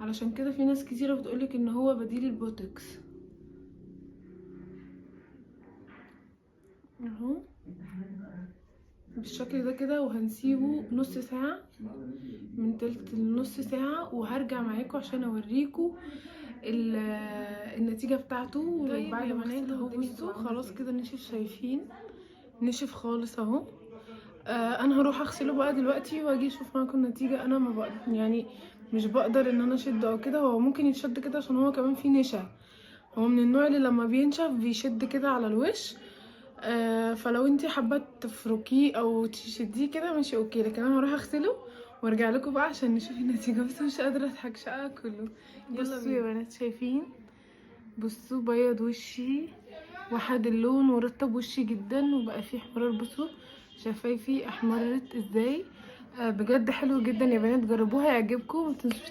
علشان كده في ناس كتيرة بتقولك ان هو بديل البوتوكس اهو بالشكل ده كده. وهنسيبه نص ساعة، من تلت لنص ساعة، وهرجع معاكم عشان اوريكم النتيجة بتاعته. طيب بعد ما بنات اهو بصوا خلاص كده نشف، شايفين نشف خالص اهو. انا هروح اغسله بقى دلوقتي واجي اشوف معاكم النتيجة. انا ما بقدر يعني مش بقدر ان انا اشده او كده، هو ممكن يتشد كده عشان هو كمان فيه نشا، هو من النوع اللي لما بينشف بيشد كده على الوش. فلو انتي حابه تفركيه او تشديه كده ماشي اوكي، لكن انا هروح اغسله وارجع لكم بقى عشان نشوف النتيجه. بس مش قادره اضحك شقه كله. بصوا يا بنات شايفين، بصوا بيض وشي، وحد اللون، ورطب وشي جدا، وبقى فيه احمرار. بصوا شفايفي احمرت ازاي. بجد حلو جدا يا بنات، جربوها يعجبكم. متنسوش